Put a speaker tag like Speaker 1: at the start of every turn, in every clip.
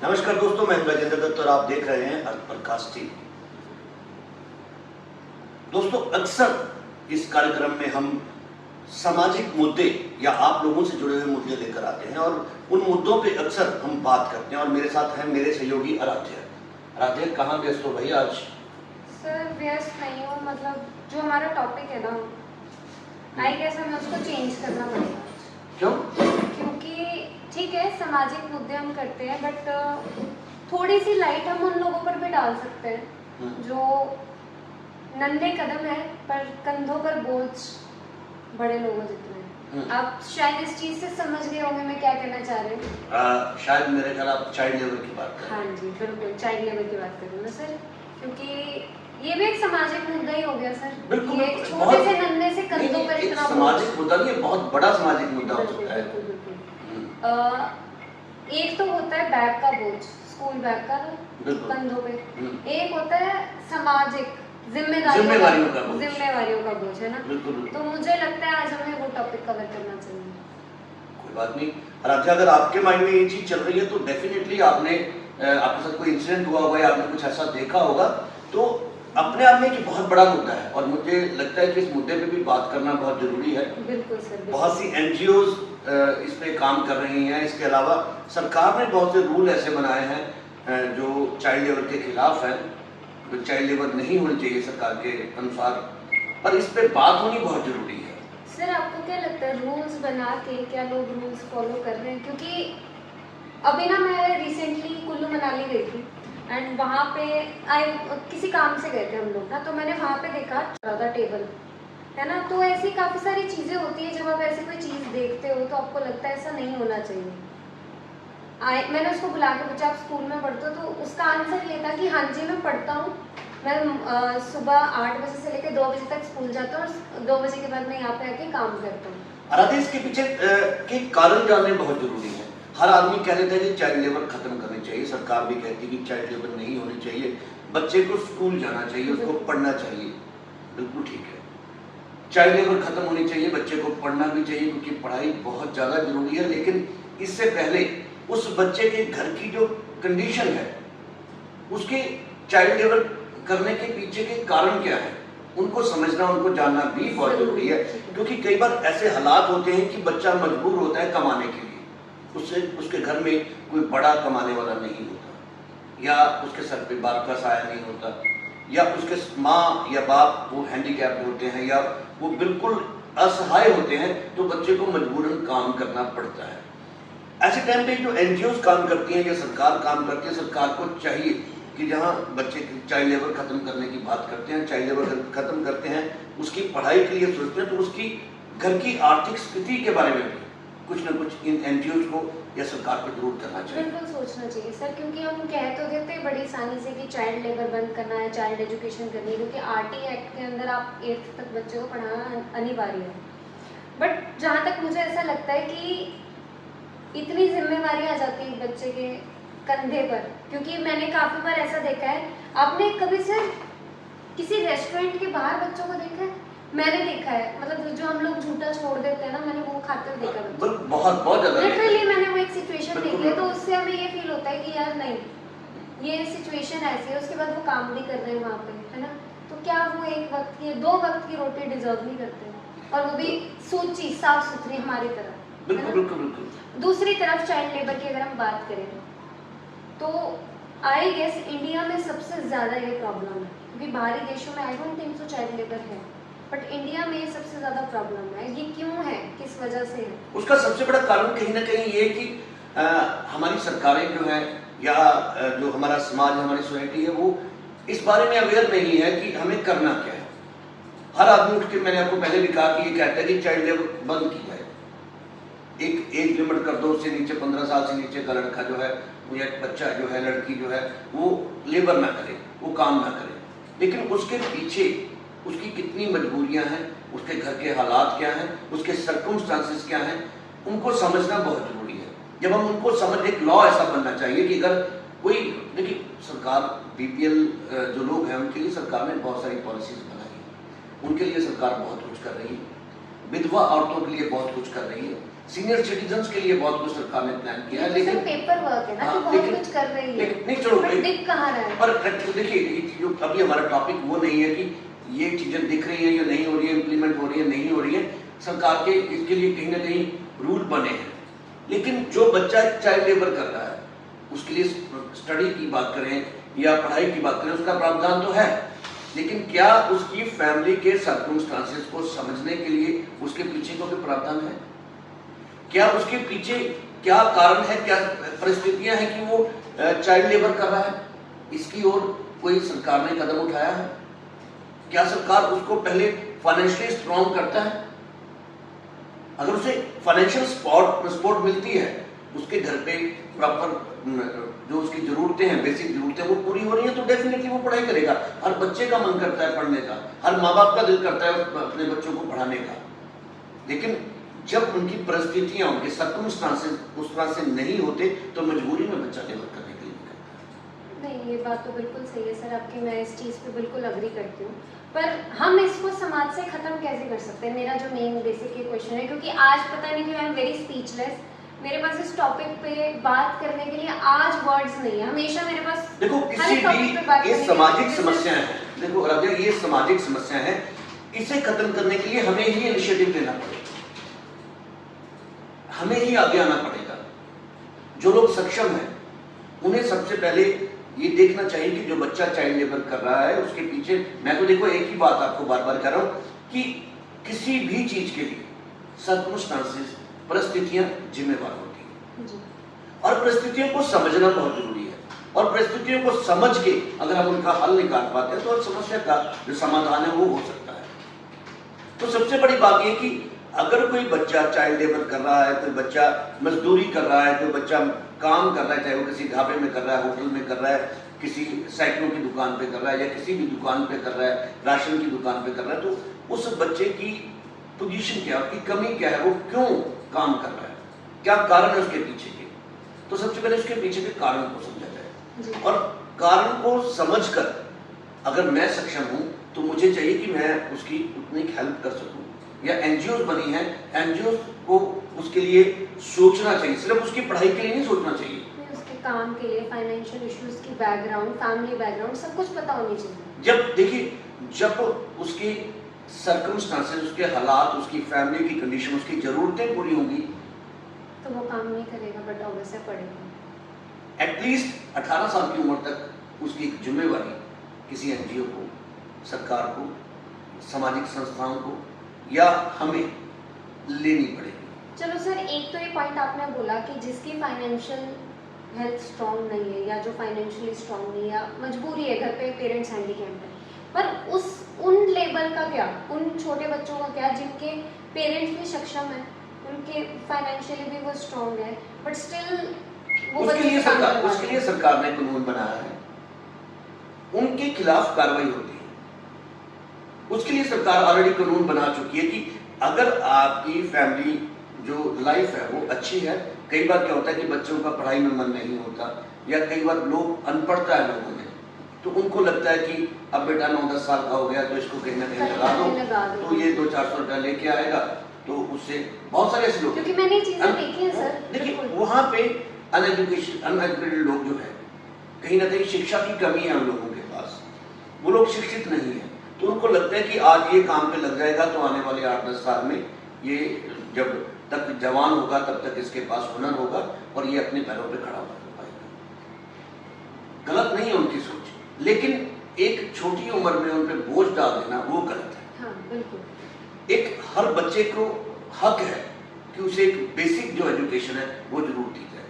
Speaker 1: नमस्कार दोस्तों, मैं राजेंद्र दत्त और आप देख रहे हैं अर्थ प्रकाश टीवी। दोस्तों, अक्सर इस कार्यक्रम में हम सामाजिक मुद्दे या आप लोगों से जुड़े हुए मुद्दे लेकर आते हैं और उन मुद्दों पे अक्सर हम बात करते हैं। और मेरे साथ हैं मेरे सहयोगी आराध्य। आराध्य, कहाँ व्यस्त हो भाई आज?
Speaker 2: सर व्यस्त नहीं हूँ, मतलब जो हमारा टॉपिक है ना, आई गेस हमें उसको चेंज करना पड़ेगा।
Speaker 1: क्यों?
Speaker 2: क्योंकि ठीक है, सामाजिक मुद्दे हम करते हैं, बट थोड़ी सी लाइट हम उन लोगों पर भी डाल सकते हैं जो नन्हे कदम है पर कंधों पर बोझ बड़े लोगों जितने हैं। आप शायद इस चीज से समझ गए होंगे मैं क्या कहना चाह रही हूँ।
Speaker 1: शायद मेरे ख्याल आप चाइल्ड लेबर की बात कर रहे हैं।
Speaker 2: हाँ जी, बिल्कुल चाइल्ड लेबर की बात कर रही हूँ मैं सर, क्योंकि ये भी एक सामाजिक मुद्दा ही हो गया सर।
Speaker 1: बिल्कुल,
Speaker 2: ये छोटे से नन्हे से कंधों पर इतना
Speaker 1: सामाजिक मुद्दा नहीं, बहुत बड़ा सामाजिक मुद्दा हो सकता है।
Speaker 2: बिल्कुल बिल्कुल। एक तो होता है बैग का बोझ, स्कूल बैग का ना कंधों पे। एक होता है सामाजिक जिम्मेवारियों का बोझ, है ना। तो मुझे लगता है आज हमें वो टॉपिक कवर करना चाहिए।
Speaker 1: कोई बात नहीं आराध्या, अगर आपके माइंड में ये चीज चल रही है तो डेफिनेटली आपके साथ कोई इंसिडेंट हुआ होगा या आपने कुछ ऐसा देखा होगा, तो अपने आप में एक बहुत बड़ा मुद्दा है और मुझे लगता है कि इस मुद्दे पे भी बात करना बहुत जरूरी है।
Speaker 2: बिल्कुल सर।
Speaker 1: बहुत सी एनजीओज इस पे काम कर रही हैं। इसके अलावा सरकार ने बहुत से रूल ऐसे बनाए हैं जो चाइल्ड लेबर के खिलाफ हैं, जो चाइल्ड लेबर नहीं होनी चाहिए सरकार के अनुसार, पर इस पे बात होनी बहुत जरूरी है।
Speaker 2: सर आपको क्या लगता है, रूल्स बना के क्या लोग रूल्स फॉलो कर रहे हैं? क्योंकि अभी ना मैं रिसेंटली कुल्लू मनाली गई थी एंड वहाँ पे किसी काम से गए थे हम लोग ना, तो मैंने वहाँ पे देखा ज़्यादा टेबल है ना। तो ऐसी काफ़ी सारी चीज़ें होती है, जब आप ऐसी कोई चीज़ देखते हो तो आपको लगता है ऐसा नहीं होना चाहिए। मैंने उसको बुला के पूछा आप स्कूल में पढ़ते हो, तो उसका आंसर ये था कि हाँ जी मैं पढ़ता हूँ, मैं सुबह 8 बजे से लेकर 2 बजे तक स्कूल जाता हूँ और 2 बजे के बाद मैं यहाँ पे आके काम करता हूँ।
Speaker 1: अराध्या, इसके पीछे के कारण जानने बहुत जरूरी है। हर आदमी कह देता है कि चाइल्ड लेबर खत्म करनी चाहिए, सरकार भी कहती है कि चाइल्ड लेबर नहीं होनी चाहिए, बच्चे को स्कूल जाना चाहिए, उसको पढ़ना चाहिए। बिल्कुल ठीक है, चाइल्ड लेबर खत्म होनी चाहिए, बच्चे को पढ़ना भी चाहिए क्योंकि पढ़ाई बहुत ज़्यादा जरूरी है। लेकिन इससे पहले उस बच्चे के घर की जो कंडीशन है, उसके चाइल्ड लेबर करने के पीछे के कारण क्या है, उनको समझना, उनको जानना भी बहुत जरूरी है। क्योंकि कई बार ऐसे हालात होते हैं कि बच्चा मजबूर होता है कमाने के लिए, उसके घर में कोई बड़ा कमाने वाला नहीं होता, या उसके सर पे बाप का साया नहीं होता, या उसके माँ या बाप वो हैंडीकैप्ड होते हैं, या वो बिल्कुल असहाय होते हैं, तो बच्चे को मजबूरन काम करना पड़ता है। ऐसे टाइम पे जो एनजीओज काम करती हैं या सरकार काम करती है, सरकार को चाहिए कि जहाँ बच्चे की चाइल्ड लेबर खत्म करने की बात करते हैं, चाइल्ड लेबर खत्म करते हैं, उसकी पढ़ाई के लिए सोचते हैं, तो उसकी घर की आर्थिक स्थिति के बारे में भी कुछ ना कुछ इन एनजीओज को या सरकार को जरूर करना चाहिए।
Speaker 2: बिल्कुल सोचना चाहिए सर, क्योंकि हम कह तो देते हैं बड़ी आसानी से कि चाइल्ड लेबर बंद करना है, चाइल्ड एजुकेशन करनी है, क्योंकि आरटी एक्ट के अंदर आप 8th तक बच्चों को पढ़ाना अनिवार्य है। बट जहाँ तक मुझे ऐसा लगता है कि इतनी जिम्मेवारी आ जाती है बच्चे के कंधे पर, क्योंकि मैंने काफ़ी बार ऐसा देखा है। आपने कभी सर किसी रेस्टोरेंट के बाहर बच्चों को देखा है? मैंने देखा है, मतलब जो हम लोग झूठा छोड़ देते हैं ना, मैंने वो खाते हुए देखा है।
Speaker 1: बहुत ज़्यादा
Speaker 2: लिटरली मैंने वो एक सिचुएशन देखी है, तो उससे हमें ये फील होता है कि यार नहीं, ये सिचुएशन ऐसी है, उसके बाद वो काम भी कर रहे हैं वहाँ पे, है ना। तो क्या वो एक वक्त की 2 वक्त की रोटी डिजर्व नहीं करते, और वो भी सूची साफ सुथरी हमारी तरह।
Speaker 1: बिल्कुल।
Speaker 2: दूसरी तरफ चाइल्ड लेबर की अगर हम बात करें तो आई गेस इंडिया में सबसे ज़्यादा ये प्रॉब्लम है, क्योंकि बाहरी देशों में I don't think so child labour है, बट इंडिया में ये सबसे ज़्यादा प्रॉब्लम है। ये क्यों है, किस वजह से है?
Speaker 1: उसका सबसे बड़ा कारण कहीं ना कहीं ये कि हमारी सरकारें जो हैं या जो हमारा समाज, हमारी सोसाइटी है, वो इस बारे में अवेयर नहीं है कि हमें करना क्या है। हर आदमी उठ के, मैंने आपको पहले भी कहा कि ये कहता है कि चाइल्ड लेबर बंद की जाए, एक एज लिमिट कर दो, उससे नीचे 15 साल से नीचे का लड़का जो है, या बच्चा जो है, लड़की जो है, वो लेबर ना करे, वो काम ना करे। लेकिन उसके पीछे उसकी कितनी मजबूरियां हैं, उसके घर के हालात क्या हैं, उसके सर्कमस्टांसेस क्या हैं, उनको समझना बहुत जरूरी है। जब हम उनको समझ, एक लॉ ऐसा बनना चाहिए कि अगर कोई, देखिए सरकार बीपीएल जो लोग हैं उनके लिए सरकार ने बहुत सारी पॉलिसीज बनाई है, उनके लिए सरकार बहुत कुछ कर रही है, विधवा औरतों के लिए बहुत कुछ कर रही है, सीनियर सिटीजन्स के लिए बहुत कुछ सरकार ने प्लान किया है,
Speaker 2: तो
Speaker 1: लेकिन
Speaker 2: सर पेपर वर्क है ना,
Speaker 1: हाँ,
Speaker 2: तो बहुत
Speaker 1: लेकिन-
Speaker 2: कुछ कर रही है,
Speaker 1: नहीं चलो,
Speaker 2: बट दिख कहाँ रहा है?
Speaker 1: पर देखिए जो अभी हमारा टॉपिक वो नहीं है कि ये चीजें दिख रही हैं या नहीं हो रही है, इम्प्लीमेंट हो रही है नहीं हो रही है। सरकार के इसके लिए कहीं ना कहीं रूल बने हैं, लेकिन जो बच्चा चाइल्ड लेबर कर रहा है उसके लिए स्टडी की बात करें या पढ़ाई की बात करें, उसका प्रावधान तो है, लेकिन क्या उसकी फैमिली के सर्कमस्टांसेस को समझने के लिए उसके पीछे को भी प्रावधान है? क्या उसके पीछे क्या कारण है, क्या परिस्थितियां हैं कि वो चाइल्ड लेबर कर रहा है? इसकी ओर कोई सरकार ने कदम उठाया है? क्या सरकार उसको पहले फाइनेंशियली स्ट्रॉन्ग करता है? अगर उसे फाइनेंशियल सपोर्ट मिलती है, उसके घर पे प्रॉपर जो उसकी जरूरतें हैं, बेसिक जरूरतें वो पूरी हो रही हैं, तो डेफिनेटली वो पढ़ाई करेगा। हर बच्चे का मन करता है पढ़ने का, हर माँ बाप का दिल करता है अपने बच्चों को पढ़ाने का, लेकिन जब उनकी परिस्थितियां, उनके सर्कमस्टांसेस उस तरह से नहीं होते तो मजबूरी में बच्चा लेबर करने के लिए निकलता है।
Speaker 2: नहीं, ये बात तो बिल्कुल सही है सर आपकी, मैं इस चीज़ पे बिल्कुल अग्री करती हूँ, पर हम इसको समाज से ख़त्म कैसे कर सकते हैं? मेरा जो मेन बेसिक ये क्वेश्चन है, क्योंकि आज पता नहीं क्यों आई एम वेरी स्पीचलेस। मेरे पास इस टॉपिक पे बात करने के लिए आज वर्ड्स नहीं है। हमेशा मेरे पास
Speaker 1: देखो किसी भी ये सामाजिक समस्या है, देखो राजा ये सामाजिक समस्या है, इसे खत्म करने के लिए हमें ही इनिशिएटिव लेना पड़ेगा, हमें ही आगे आना पड़ेगा। जो लोग सक्षम हैं उन्हें सबसे पहले ये देखना चाहिए कि जो बच्चा चाइल्ड लेबर कर रहा है उसके पीछे, मैं तो देखो एक ही बात आपको बार बार कह रहा हूं कि किसी भी चीज के लिए सर्कमस्टांसेस, परिस्थितियां जिम्मेवार होती हैं
Speaker 2: जी।
Speaker 1: और परिस्थितियों को समझना बहुत जरूरी है, और परिस्थितियों को समझ के अगर हम उनका हल निकाल पाते हैं तो समस्या का जो समाधान है वो हो सकता है। तो सबसे बड़ी बात यह कि अगर कोई बच्चा चाइल्ड लेबर कर रहा है, कोई बच्चा मजदूरी कर रहा है, कोई बच्चा काम कर रहा है, चाहे वो किसी ढाबे में कर रहा है, होटल में कर रहा है, किसी साइकिलों की दुकान पे कर रहा है या किसी भी दुकान पे कर रहा है, राशन की दुकान पे कर रहा है, तो उस बच्चे की पोजीशन क्या, उसकी कमी क्या है, वो क्यों काम कर रहा है, क्या कारण है उसके पीछे के? तो सबसे पहले उसके पीछे के कारण को समझा जाए, और कारण को समझकर अगर मैं सक्षम हूं तो मुझे चाहिए कि मैं उसकी उतनी हेल्प कर सकूं, या एनजीओ बनी है, एनजीओ को उसके लिए सोचना चाहिए, सिर्फ उसकी पढ़ाई के लिए नहीं सोचना चाहिए,
Speaker 2: उसके काम के लिए फाइनेंशियल इश्यूज की बैकग्राउंड, फैमिली बैकग्राउंड सब कुछ पता होनी चाहिए।
Speaker 1: जब देखिए जब उसकी सर्कमस्टांसेस, उसके हालात, उसकी फैमिली की कंडीशन, उसकी जरूरतें पूरी होंगी
Speaker 2: तो वो काम नहीं करेगा, बट ऑब्वियसली पड़ेगा।
Speaker 1: एटलीस्ट 18 साल की उम्र तक उसकी एक जिम्मेवारी किसी एनजीओ को, सरकार को, सामाजिक संस्थाओं को या हमें लेनी पड़ेगी।
Speaker 2: चलो सर, एक तो ये पॉइंट आपने बोला कि जिसकी फाइनेंशियल हेल्थ स्ट्रॉन्ग नहीं है या जो फाइनेंशियली स्ट्रॉन्ग नहीं है या मजबूरी है, घर पे पेरेंट्स हैंडीकैप्ड है, पर उन लेबर का क्या, उन छोटे बच्चों का क्या जिनके पेरेंट्स भी सक्षम है, उनके फाइनेंशियली भी वो स्ट्रॉन्ग है, बट स्टिल
Speaker 1: उसके लिए सरकार ने कानून बनाया है, उनके खिलाफ कार्रवाई होती है। उसके लिए सरकार ऑलरेडी कानून बना चुकी है कि अगर आपकी फैमिली जो लाइफ है वो अच्छी है, कई बार क्या होता है कि बच्चों का पढ़ाई में मन नहीं होता, या कई बार लोग अनपढ़ता है लोगों में, तो उनको लगता है कि अब बेटा 9-10 साल का हो गया तो इसको कहीं ना कहीं लगा दो, तो ये 200-400 रुपया लेके आएगा, तो उससे बहुत सारे ऐसे लोग,
Speaker 2: क्योंकि मैंने ये चीजें देखी हैं सर।
Speaker 1: देखिए वहाँ पे अनएजुकेटेड लोग जो है, कहीं ना कहीं शिक्षा की कमी है उन लोगों के पास, वो लोग शिक्षित नहीं है, तो उनको लगता है कि आज ये काम पे लग जाएगा तो आने वाले 8-10 साल में ये जब तक जवान होगा तब तक इसके पास हुनर होगा और ये अपने पैरों पे खड़ा हो पाएगा। गलत नहीं है उनकी सोच, लेकिन एक छोटी उम्र में उन पे बोझ डाल देना वो गलत है।
Speaker 2: हाँ, बिल्कुल।
Speaker 1: एक हर बच्चे को हक है कि उसे एक बेसिक जो एजुकेशन है वो जरूर दी जाए,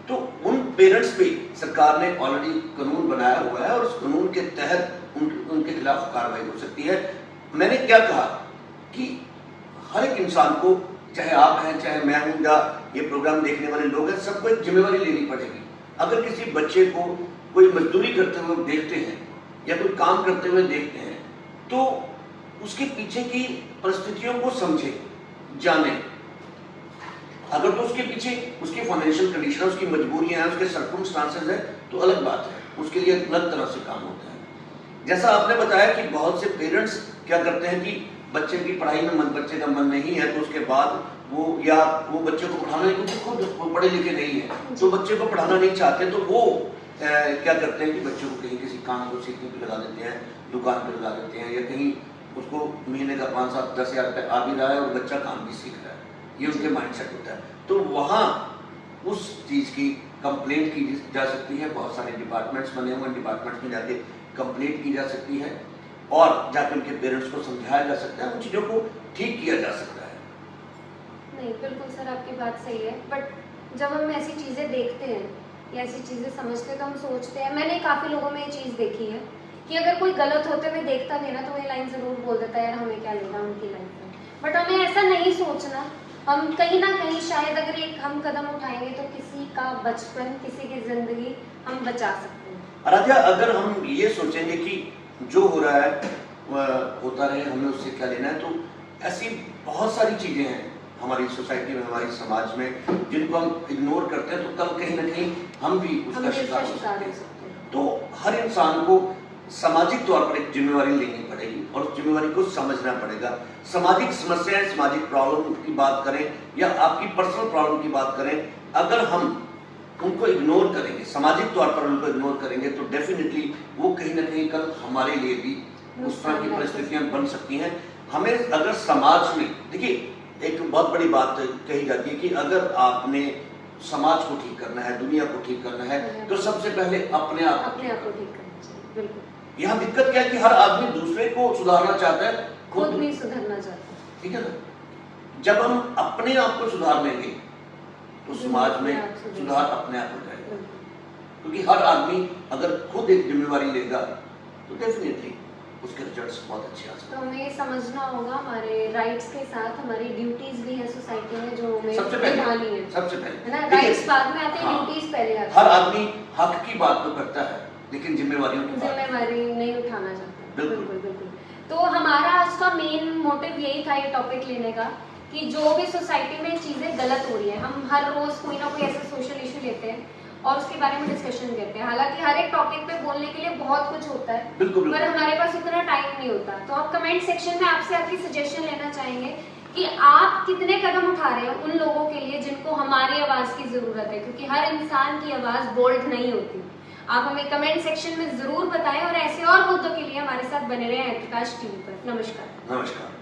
Speaker 1: तो उन पेरेंट्स पे सरकार ने ऑलरेडी कानून बनाया हुआ है और उस कानून के तहत उनके खिलाफ कार्रवाई हो सकती है। मैंने क्या कहा कि हर एक इंसान को, चाहे आप हैं चाहे मैं हूं या ये प्रोग्राम देखने वाले लोग हैं, सबको एक जिम्मेवारी लेनी पड़ेगी। अगर किसी बच्चे को कोई मजदूरी करते हुए देखते हैं या कोई काम करते हुए देखते हैं तो उसके पीछे की परिस्थितियों को समझे, जाने। अगर तो उसके पीछे उसकी फाइनेंशियल कंडीशन, उसकी मजबूरियां हैं, उसके सर्कमस्टांसेस है तो अलग बात है, उसके लिए अलग तरह से काम होता है। जैसा आपने बताया कि बहुत से पेरेंट्स क्या करते हैं कि बच्चे की पढ़ाई में बच्चे का मन नहीं है तो उसके बाद वो या वो बच्चे को पढ़ाना नहीं, क्योंकि खुद वो पढ़े लिखे नहीं है तो बच्चे को पढ़ाना नहीं चाहते, तो वो क्या करते हैं कि बच्चों को कहीं किसी काम को सीखने पे लगा देते हैं, दुकान पे लगा देते हैं, या कहीं उसको महीने का 5-7-10 हज़ार रुपये आ भी रहा है और बच्चा काम भी सीख रहा है, ये उनके माइंडसेट होता है। तो वहाँ उस चीज़ की कंप्लेंट की जा सकती है, बहुत सारे डिपार्टमेंट्स बने हुए हैं, डिपार्टमेंट्स में जाके कंप्लेंट की जा सकती है और जाके उनके पेरेंट्स को समझाया जा सकता है, उन चीज़ों को ठीक किया जा सकता है।
Speaker 2: नहीं, बिल्कुल सर आपकी बात सही है, बट जब हम ऐसी चीज़ें देखते हैं या ऐसी चीज़ें समझते हैं तो हम सोचते हैं, मैंने काफ़ी लोगों में ये चीज़ देखी है कि अगर कोई गलत होते हुए देखता भी ना तो वो लाइन ज़रूर बोल देता है यार हमें क्या लेना उनकी लाइफ में, बट हमें ऐसा नहीं सोचना। हम कहीं ना कहीं शायद अगर एक हम कदम उठाएंगे तो किसी का बचपन, किसी की ज़िंदगी हम बचा सकते हैं।
Speaker 1: आराध्या, अगर हम ये सोचेंगे कि जो हो रहा है होता रहे, हमें उससे क्या लेना है, तो ऐसी बहुत सारी चीज़ें हैं हमारी सोसाइटी में, हमारी समाज में, जिनको हम इग्नोर करते हैं तो कल कहीं ना कहीं हम भी उसका शिकार हो सकते हैं। तो हर इंसान को सामाजिक तौर पर एक जिम्मेवारी लेनी पड़ेगी और उस जिम्मेवारी को समझना पड़ेगा। सामाजिक समस्याएं, सामाजिक प्रॉब्लम की बात करें या आपकी पर्सनल प्रॉब्लम की बात करें, अगर हम उनको इग्नोर करेंगे, सामाजिक तौर पर उनको इग्नोर करेंगे तो डेफिनेटली वो कहीं ना कहीं कल हमारे लिए भी उस तरह की परिस्थितियां बन सकती हैं। हमें अगर समाज में, देखिए एक बहुत बड़ी बात कही जाती है कि अगर आपने समाज को ठीक करना है, दुनिया को ठीक करना है, तो सबसे पहले अपने आप
Speaker 2: को ठीक करना चाहिए। बिल्कुल।
Speaker 1: यहाँ दिक्कत क्या है कि हर आदमी दूसरे को सुधारना चाहता है,
Speaker 2: खुद भी सुधरना चाहता है।
Speaker 1: ठीक है ना। जब हम अपने आप को सुधार लेंगे तो समाज में सुधार अपने आप हो जाएगा, क्योंकि हर आदमी अगर खुद एक जिम्मेवारी लेगा तो डेफिनेटली उसके रिजल्ट्स बहुत अच्छे आ सकते हैं।
Speaker 2: तो हमें ये समझना होगा हमारे राइट्स के साथ हमारी ड्यूटीज भी है सोसाइटी में जो हमें
Speaker 1: सबसे पहले
Speaker 2: है ना। राइट्स बाद में आते हैं, ड्यूटीज पहले आती है।
Speaker 1: हर आदमी हक की बात तो करता है लेकिन जिम्मेवारी
Speaker 2: नहीं उठाना चाहता।
Speaker 1: बिल्कुल
Speaker 2: बिल्कुल। तो हमारा आज का मेन मोटिव यही था ये टॉपिक लेने का कि जो भी सोसाइटी में चीज़ें गलत हो रही है, हम हर रोज़ कोई ना कोई ऐसा सोशल इशू लेते हैं और उसके बारे में डिस्कशन करते हैं। हालांकि हर एक टॉपिक पे बोलने के लिए बहुत कुछ होता है, पर हमारे पास उतना टाइम नहीं होता। तो आप कमेंट सेक्शन में आपसे आपकी सजेशन लेना चाहेंगे कि आप कितने कदम उठा रहे हो उन लोगों के लिए जिनको हमारी आवाज़ की ज़रूरत है, क्योंकि हर इंसान की आवाज़ बोल्ड नहीं होती। आप हमें कमेंट सेक्शन में ज़रूर बताएं और ऐसे और मुद्दों के लिए हमारे साथ बने रहें प्रकाश टीवी पर। नमस्कार।
Speaker 1: नमस्कार।